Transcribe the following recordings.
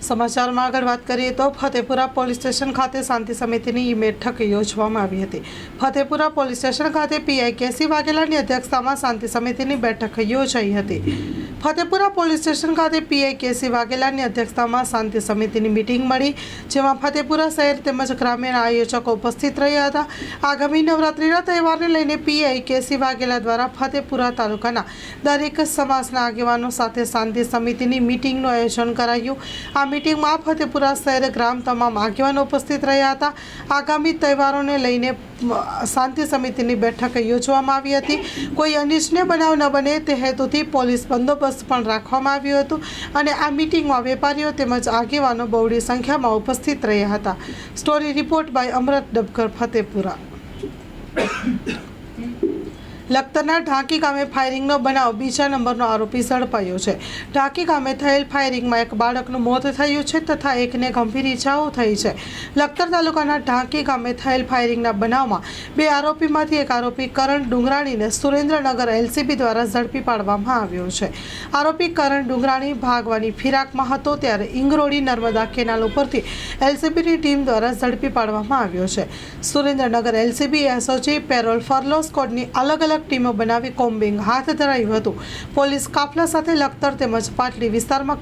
સમાચારમાં આગળ વાત કરીએ તો ફતેપુરા પોલીસ સ્ટેશન ખાતે શાંતિ સમિતિની બેઠક યોજવામાં આવી હતી। ફતેપુરા પોલીસ સ્ટેશન ખાતે પીઆઈ કેસી વાઘેલાની અધ્યક્ષતામાં શાંતિ સમિતિની બેઠક યોજાઈ હતી। ફતેપુરા પોલીસ સ્ટેશન ખાતે પીઆઈ કેસી વાઘેલાની અધ્યક્ષતામાં શાંતિ સમિતિની મીટિંગ મળી, જેમાં ફતેપુરા શહેર તેમજ ગ્રામ્યના આયોજકો ઉપસ્થિત રહ્યા હતા। આગામી નવરાત્રિના તહેવારને લઈને પીઆઈ કેસી વાઘેલા દ્વારા ફતેપુરા તાલુકાના દરેક સમાજના આગેવાનો સાથે શાંતિ સમિતિની મીટિંગનું આયોજન કરાયું। આ મીટિંગમાં ફતેપુરા શહેર ગ્રામ તમામ આગેવાનો ઉપસ્થિત રહ્યા હતા। આગામી તહેવારોને લઈને શાંતિ સમિતિની બેઠક યોજવામાં આવી હતી। કોઈ અનિચ્છનીય બનાવ ન બને તે હેતુથી પોલીસ બંદોબસ્ત પણ રાખવામાં આવ્યો હતો અને આ મીટિંગમાં વેપારીઓ તેમજ આગેવાનો બહોળી સંખ્યામાં ઉપસ્થિત રહ્યા હતા। Story report by Amrat Dabkar, Fatepura. લખતરના ઢાંકી ગામે ફાયરિંગનો બનાવ, બીજા નંબરનો આરોપી ઝડપાયો છે। ઢાંકી ગામે થયેલ ફાયરિંગમાં એક બાળકનું મોત થયું છે તથા એકને ગંભીર ઈજાઓ થઈ છે। લખતર તાલુકાના ઢાંકી ગામે થયેલ ફાયરિંગના બનાવમાં બે આરોપીમાંથી એક આરોપી કરણ ડુંગરાણીને સુરેન્દ્રનગર એલસીબી દ્વારા ઝડપી પાડવામાં આવ્યો છે। આરોપી કરણ ડુંગરાણી ભાગવાની ફિરાકમાં હતો ત્યારે ઇંગરોડી નર્મદા કેનાલ ઉપરથી એલસીબીની ટીમ દ્વારા ઝડપી પાડવામાં આવ્યો છે। Surendranagar LCB SOG parole furlough સ્કોડની અલગ અલગ ટીમો બનાવી કોમ્બિંગ હાથ ધરાયું હતું। પોલીસ કાફલા સાથે લખતર તેમજ પાટડી વિસ્તારમાં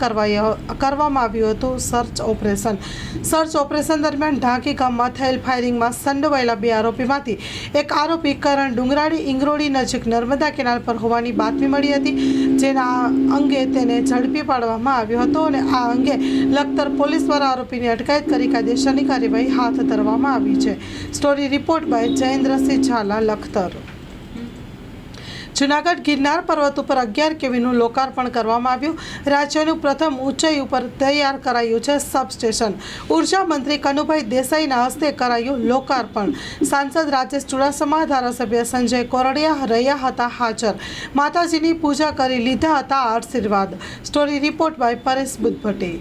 કરવામાં આવ્યું હતું સર્ચ ઓપરેશન દરમિયાન ઢાંકી ગામમાં થયેલ ફાયરિંગમાં સંડોવાયેલા બે આરોપીમાંથી એક આરોપી કરણ ડુંગરાણી ઇંગરોડી નજીક નર્મદા કેનાલ પર હોવાની બાતમી મળી હતી, જેના અંગે તેને ઝડપી પાડવામાં આવ્યો હતો અને આ અંગે લખતર પોલીસ દ્વારા આરોપીની અટકાયત કરી કાયદેસરની કાર્યવાહી હાથ ધરવામાં આવી છે। Story report by Jayendrasinh Jhala, Lakhtar. Junagadh Girnar પર્વત ઉપર 11 કેવીનું લોકાર્પણ કરવામાં આવ્યું। રાજ્યનું પ્રથમ ઊંચાઈ ઉપર તૈયાર કરાયું છે સબસ્ટેશન। ઉર્જા મંત્રી કનુભાઈ દેસાઈના હસ્તે કરાયું લોકાર્પણ। સાંસદ રાજેશ ચુડાસમા, ધારાસભ્ય સંજય કોરડિયા રહ્યા હતા હાજર। માતાજીની પૂજા કરી લીધા હતા આશીર્વાદ। Story report by Paresh Buddhbhatti.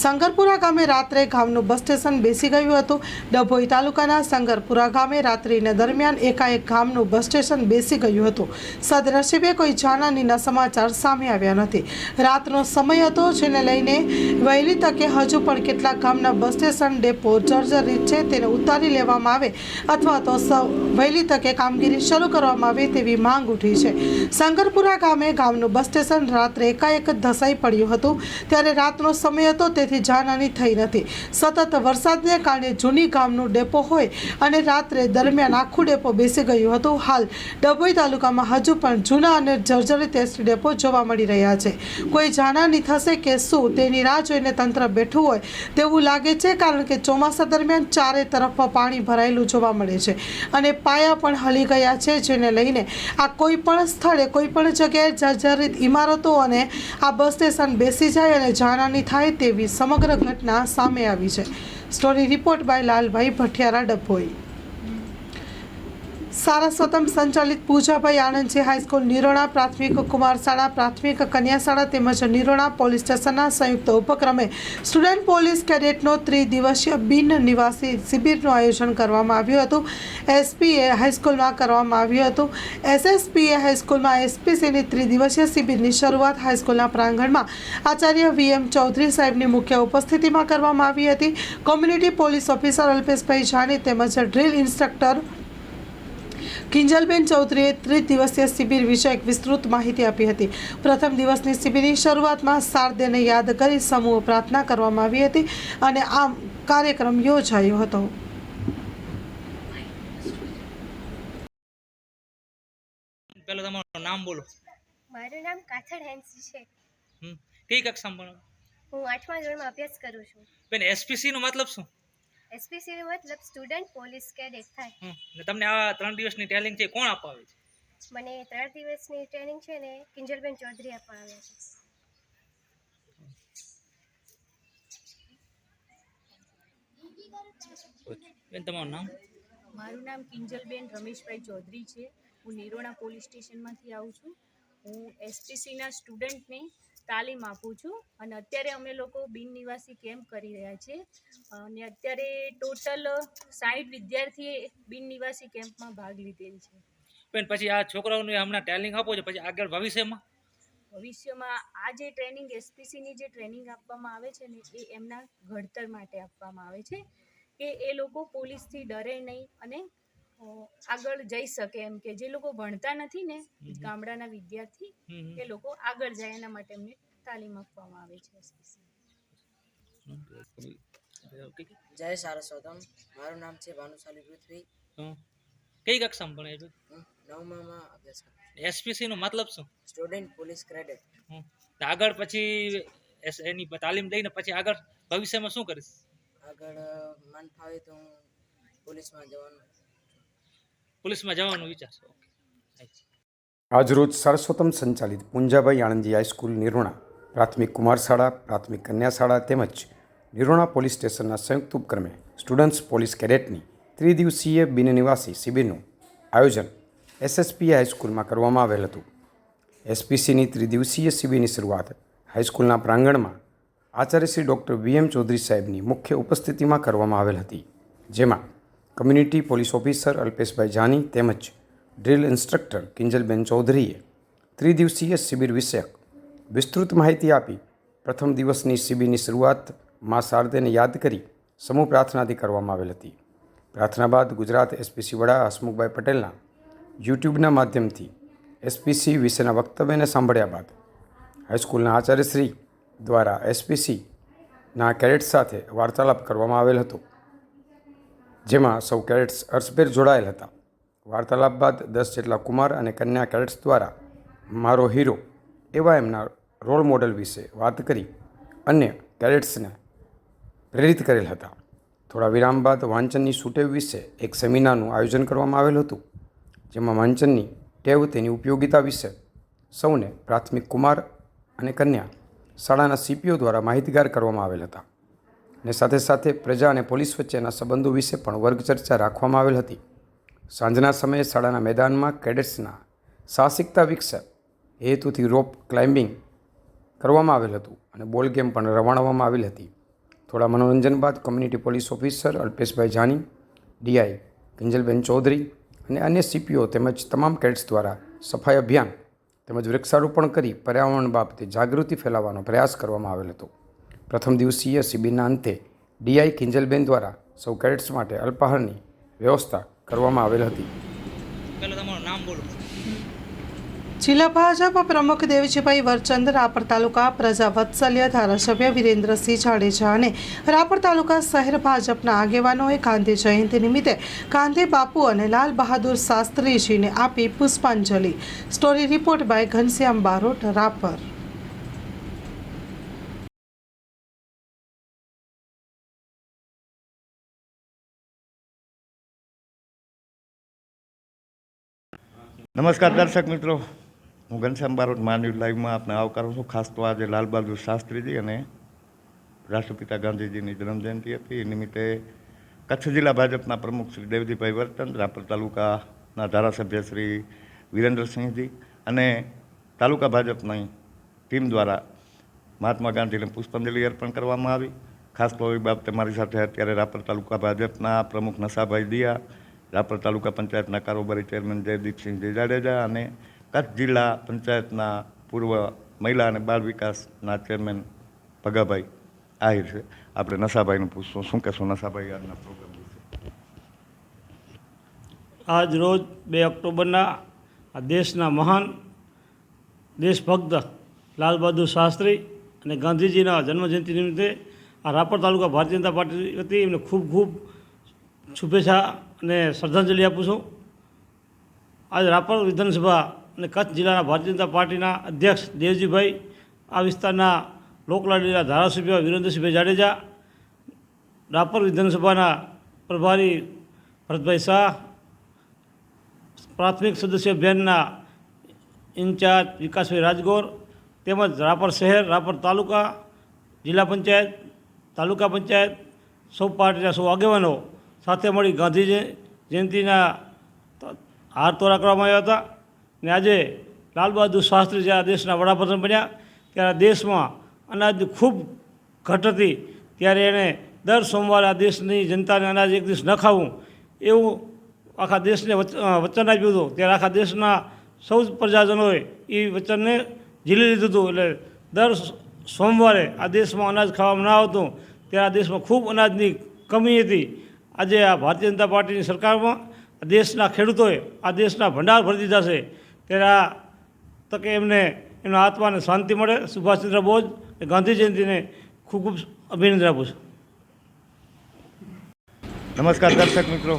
Sangarpura ગામે રાત્રે ગામનું બસ સ્ટેશન બેસી ગયું હતું। ડભોઈ તાલુકાના સંગરપુરા ગામે રાત્રિના દરમિયાન એકાએક ગામનું બસ સ્ટેશન બેસી ગયું હતું। સદનસીબે કોઈ જાનહાનિના સમાચાર સામે આવ્યા નથી। રાતનો સમય હતો, જેને લઈને વહેલી તકે હજુ પણ કેટલાક ગામના બસ સ્ટેશન ડેપો જર્જરિત છે, તેને ઉતારી લેવામાં આવે અથવા તો વહેલી તકે કામગીરી શરૂ કરવામાં આવે તેવી માંગ ઉઠી છે। સંગરપુરા ગામે ગામનું બસ સ્ટેશન રાત્રે એકાએક ધસાઈ પડ્યું હતું, ત્યારે રાતનો સમય હતો, તેથી જાનહાનિ થઈ નથી। સતત વરસાદને કારણે જૂની ગામનું ડેપો હોય અને રાત્રે દરમિયાન આખું ડેપો બેસી ગયું હતું। હાલ ડભોઈ તાલુકામાં હજુ પણ જૂના અને જર્જરિત એસટી ડેપો જોવા મળી રહ્યા છે। કોઈ જાનહાનિ થશે કે શું તેની રાહ જોઈને તંત્ર બેઠું હોય તેવું લાગે છે, કારણ કે ચોમાસા દરમિયાન ચારે તરફ પાણી ભરાયેલું જોવા મળે છે અને પાયા પણ હલી ગયા છે, જેને લઈને આ કોઈ પણ સ્થળે કોઈ પણ જગ્યાએ જર્જરિત ઇમારતો અને આ બસ સ્ટેશન બેસી જાય અને જાનહાનિ થાય તેવી સમગ્ર ઘટના સામે આવી છે। Story report by Lalbhai Bhathiyara, Dabhoi. Saraswatam સંચાલિત પૂજાભાઈ આનંદજી હાઈસ્કૂલ, નિરોણા પ્રાથમિક કુમાર શાળા, પ્રાથમિક કન્યા શાળા તેમજ નિરોણા પોલીસ સ્ટેશનના સંયુક્ત ઉપક્રમે સ્ટુડન્ટ પોલીસ કેડેટનો ત્રિદિવસીય બિન નિવાસી શિબિરનું આયોજન કરવામાં આવ્યું હતું। એસપીએ હાઈસ્કૂલમાં કરવામાં આવ્યું હતું। એસએસપીએ હાઈસ્કૂલમાં એસપીસીની ત્રિદિવસીય શિબિરની શરૂઆત હાઈસ્કૂલના પ્રાંગણમાં આચાર્ય વીએમ ચૌધરી સાહેબની મુખ્ય ઉપસ્થિતિમાં કરવામાં આવી હતી। કોમ્યુનિટી પોલીસ ઓફિસર અલ્પેશભાઈ જાની તેમજ ડ્રીલ ઇન્સ્ટ્રક્ટર કિંજલબેન ચૌધરીએ ત્રિદિવસીય શિબિર વિશે એક વિસ્તૃત માહિતી આપી હતી। પ્રથમ દિવસની શિબિરની શરૂઆતમાં શારદેને યાદ કરી સમૂહ પ્રાર્થના કરવામાં આવી હતી અને આ કાર્યક્રમ યોજાયો હતો। પહેલા તમારું નામ બોલો। મારું નામ કાથડ હેન્સી છે। કઈ કક્ષામાં ભણો? હું 8મા ધોરણમાં અભ્યાસ કરું છું। બેન, એસપીસી નો મતલબ શું? એસપીસી નો મતલબ સ્ટુડન્ટ પોલીસ કેડેટ થાય। ને તમને આ 3 દિવસની ટ્રેનિંગ છે કોણ અપાવે છે? મને 3 દિવસની ટ્રેનિંગ છે ને કિંજલબેન ચૌધરી અપાવે છે। બેન, તમારું નામ? મારું નામ કિંજલબેન રમેશભાઈ ચૌધરી છે। હું નિરોણા પોલીસ સ્ટેશનમાંથી આવું છું। હું એસપીસીના સ્ટુડન્ટને તાલીમ આપું છું અને અત્યારે અમે લોકો બિન નિવાસી કેમ્પ કરી રહ્યા છીએ અને અત્યારે ટોટલ 60 વિદ્યાર્થીએ બિન નિવાસી કેમ્પમાં ભાગ લીધેલ છે। બેન, પછી આ છોકરાઓને હમણાં ટ્રેનિંગ આપો છો, પછી આગળ ભવિષ્યમાં? ભવિષ્યમાં આ જે ટ્રેનિંગ એસપીસીની જે ટ્રેનિંગ આપવામાં આવે છે ને એ એમના ઘડતર માટે આપવામાં આવે છે કે એ લોકો પોલીસથી ડરે નહીં અને આગળ જઈ શકે એમ કે જે લોકો ભણતા નથી ને ગામડાના વિદ્યાર્થી એ લોકો આગળ જાય એના માટે એમને તાલીમ આપવામાં આવે છે એસપીસી. જય સારસ્વતમ. મારું નામ છે ભાનુશાલી પૃથ્વી. કઈ કક્ષામાં ભણે છે? હું 9માં અભ્યાસ કરું છું. એસપીસી નો મતલબ શું? Student police cadet. તો આગળ પછી એની તાલીમ લઈને પછી આગળ ભવિષ્યમાં શું કરીશ? આગળ મન ફાવે તો હું પોલીસમાં જવાનું વિચારશો? આજરોજ સારસ્વતમ સંચાલિત પુંજાભાઈ આણંદજી હાઈસ્કૂલ નિરોણા પ્રાથમિક કુમાર શાળા, પ્રાથમિક કન્યા શાળા તેમજ નિરોણા પોલીસ સ્ટેશનના સંયુક્ત ઉપક્રમે સ્ટુડન્ટ્સ પોલીસ કેડેટની ત્રિદિવસીય બિનનિવાસી શિબિરનું આયોજન એસએસપી હાઈસ્કૂલમાં કરવામાં આવેલ હતું. એસપીસીની ત્રિદિવસીય શિબિરની શરૂઆત હાઈસ્કૂલના પ્રાંગણમાં આચાર્ય શ્રી ડૉક્ટર વીએમ ચૌધરી સાહેબની મુખ્ય ઉપસ્થિતિમાં કરવામાં આવેલ હતી, જેમાં કમ્યુનિટી પોલીસ ઓફિસર અલ્પેશભાઈ જાની તેમજ ડ્રિલ ઇન્સ્ટ્રક્ટર કિંજલબેન ચૌધરીએ ત્રિદિવસીય શિબિર વિષયક વિસ્તૃત માહિતી આપી પ્રથમ દિવસની શિબિરની શરૂઆત મા શારદેને યાદ કરી સમૂહ પ્રાર્થનાથી કરવામાં આવેલ હતી. પ્રાર્થના બાદ ગુજરાત એસપીસી વડા હસમુખભાઈ પટેલના યુટ્યુબના માધ્યમથી એસપીસી વિશેના વક્તવ્યને સાંભળ્યા બાદ હાઈસ્કૂલના આચાર્યશ્રી દ્વારા એસપીસીના કેડેટ્સ સાથે વાર્તાલાપ કરવામાં આવેલ હતો, જેમાં સૌ કેડેટ્સ હર્ષભેર જોડાયેલ હતા. વાર્તાલાપ બાદ 10 જેટલા કુમાર અને કન્યા કેડેટ્સ દ્વારા મારો હીરો એવા એમના રોલ મોડલ વિશે વાત કરી અન્ય કેડેટ્સને પ્રેરિત કરેલ હતા. થોડા વિરામ બાદ વાંચનની સુટેવ વિશે એક સેમિનારનું આયોજન કરવામાં આવેલું હતું, જેમાં વાંચનની ટેવ તેની ઉપયોગિતા વિશે સૌને પ્રાથમિક કુમાર અને કન્યા શાળાના સીપીઓ દ્વારા માહિતગાર કરવામાં આવેલ હતા અને સાથે સાથે પ્રજા અને પોલીસ વચ્ચેના સંબંધો વિશે પણ વર્ગ ચર્ચા રાખવામાં આવેલ હતી. સાંજના સમયે શાળાના મેદાનમાં કેડેટ્સના સાહસિકતા વિકસે એ હેતુથી રોપ ક્લાઇમ્બિંગ કરવામાં આવેલ હતું અને બોલ ગેમ પણ રમાડવામાં આવેલ હતી. થોડા મનોરંજન બાદ કમ્યુનિટી પોલીસ ઓફિસર અલ્પેશભાઈ જાની, ડીઆઈ કિંજલબેન ચૌધરી અને અન્ય સીપીઓ તેમજ તમામ કેડેટ્સ દ્વારા સફાઈ અભિયાન તેમજ વૃક્ષારોપણ કરી પર્યાવરણ બાબતે જાગૃતિ ફેલાવવાનો પ્રયાસ કરવામાં આવેલ હતો. પ્રથમ દિવસીય શિબિરના અંતે ડીઆઈ કિંજલબેન દ્વારા સૌ કેડેટ્સ માટે અલ્પાહારની વ્યવસ્થા કરવામાં આવેલ હતી. પહેલાં તમારું નામ બોલો. જિલ્લા ભાજપ પ્રમુખ દેવજીભાઈ વરચંદ, રાપર તાલુકા પ્રજા વત્સલ્ય ધારાસભ્ય વિરેન્દ્રસિંહ જાડેજા અને રાપર તાલુકા શહેર ભાજપના આગેવાનોએ ગાંધી જયંતિ નિમિત્તે ગાંધી બાપુ અને લાલ બહાદુર શાસ્ત્રીજીને આપી પુષ્પાંજલિ. Story report by Ghanshyam Barot, Rapar. નમસ્કાર દર્શક મિત્રો, હું ઘનશ્યામ બારોટ માનવ લાઈવમાં આપને આવકારું છું. ખાસ તો આજે લાલ બહાદુર શાસ્ત્રીજી અને રાષ્ટ્રપિતા ગાંધીજીની જન્મજયંતિ હતી. એ નિમિત્તે કચ્છ જિલ્લા ભાજપના પ્રમુખ શ્રી દેવજીભાઈ વરચંદ, રાપર તાલુકાના ધારાસભ્ય શ્રી વિરેન્દ્રસિંહજી અને તાલુકા ભાજપની ટીમ દ્વારા મહાત્મા ગાંધીને પુષ્પાંજલિ અર્પણ કરવામાં આવી. ખાસ તો એ બાબતે મારી સાથે અત્યારે રાપર તાલુકા ભાજપના પ્રમુખ નશાભાઈ દિયા, રાપર તાલુકા પંચાયતના કારોબારી ચેરમેન જયદીપસિંહજી જાડેજા અને કચ્છ જિલ્લા પંચાયતના પૂર્વ મહિલા અને બાળ વિકાસના ચેરમેન ભગાભાઈ આહિર છે. આપણે નશાભાઈને પૂછશું, શું કહેશો નશાભાઈ આજના પ્રોગ્રામ વિશે? આજ રોજ 2 ઓક્ટોબરના આ દેશના મહાન દેશભક્ત લાલ બહાદુર શાસ્ત્રી અને ગાંધીજીના જન્મજયંતિ નિમિત્તે આ રાપર તાલુકા ભારતીય જનતા પાર્ટી વતી એમને ખૂબ ખૂબ શુભેચ્છા અને શ્રદ્ધાંજલિ આપું છું. આજ રાપર વિધાનસભા અને કચ્છ જિલ્લાના ભારતીય જનતા પાર્ટીના અધ્યક્ષ દેવજીભાઈ, આ વિસ્તારના લોકલાડીના ધારાસભ્ય વિરેન્દ્રસિંહભાઈ જાડેજા, રાપર વિધાનસભાના પ્રભારી ભરતભાઈ શાહ, પ્રાથમિક સદસ્ય અભિયાનના ઇન્ચાર્જ વિકાસભાઈ રાજગોર તેમજ રાપર શહેર, રાપર તાલુકા, જિલ્લા પંચાયત, તાલુકા પંચાયત સૌ પાર્ટીના સૌ આગેવાનો સાથે મળી ગાંધી જયંતિના હાર તોરા કરવામાં આવ્યા હતા. ને આજે લાલ બહાદુર શાસ્ત્રી જ્યારે દેશના વડાપ્રધાન બન્યા ત્યારે દેશમાં અનાજની ખૂબ ઘટ હતી, ત્યારે એણે દર સોમવારે આ દેશની જનતાને અનાજ એક દિવસ ન ખાવું એવું આખા દેશને વચન આપ્યું હતું. ત્યારે આખા દેશના સૌ પ્રજાજનોએ એ વચનને ઝીલી લીધું હતું. એટલે દર સોમવારે આ દેશમાં અનાજ ખાવામાં ના આવતું, ત્યારે આ દેશમાં ખૂબ અનાજની કમી હતી. આજે આ ભારતીય જનતા પાર્ટીની સરકારમાં દેશના ખેડૂતોએ આ દેશના ભંડાર ભરી દીધા છે. ત્યારે આ તકે એમને એમના આત્માને શાંતિ મળે. સુભાષચંદ્ર બોઝ ગાંધી જયંતિને ખૂબ ખૂબ અભિનંદન આપું છું. નમસ્કાર દર્શક મિત્રો.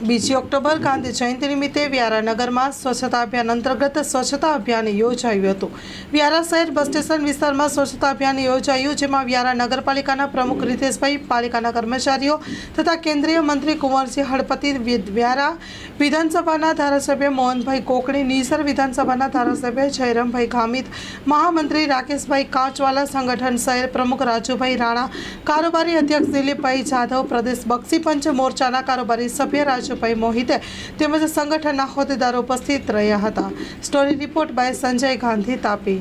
2 ઓક્ટોબર ગાંધી જયંતિ નિમિત્તે વ્યારા નગરમાં સ્વચ્છતા અભિયાન અંતર્ગત સ્વચ્છતા અભિયાન યોજાયું હતું. વ્યારા શહેર બસ સ્ટેશન વિસ્તારમાં સ્વચ્છતા અભિયાન યોજાયું, જેમાં વ્યારા નગરપાલિકાના પ્રમુખ રીતેશભાઈ, પાલિકાના કર્મચારીઓ તથા કેન્દ્રીય મંત્રી કુંવરજી હળપતિ, વ્યારા વિધાનસભાના ધારાસભ્ય મોહનભાઈ કોકણી, નીસર વિધાનસભાના ધારાસભ્ય જયરામભાઈ ગામિત, મહામંત્રી રાકેશભાઈ કાચવાલા, સંગઠન શહેર પ્રમુખ રાજુભાઈ રાણા, કારોબારી અધ્યક્ષ દિલીપભાઈ જાધવ, પ્રદેશ બક્ષી પંચ મોરચાના કારોબારી સભ્ય રાજુભાઈ મોહિતે તેમજ સંગઠનના હોદ્દેદારો ઉપસ્થિત રહ્યા હતા. Story report by Sanjay Gandhi, Tapi.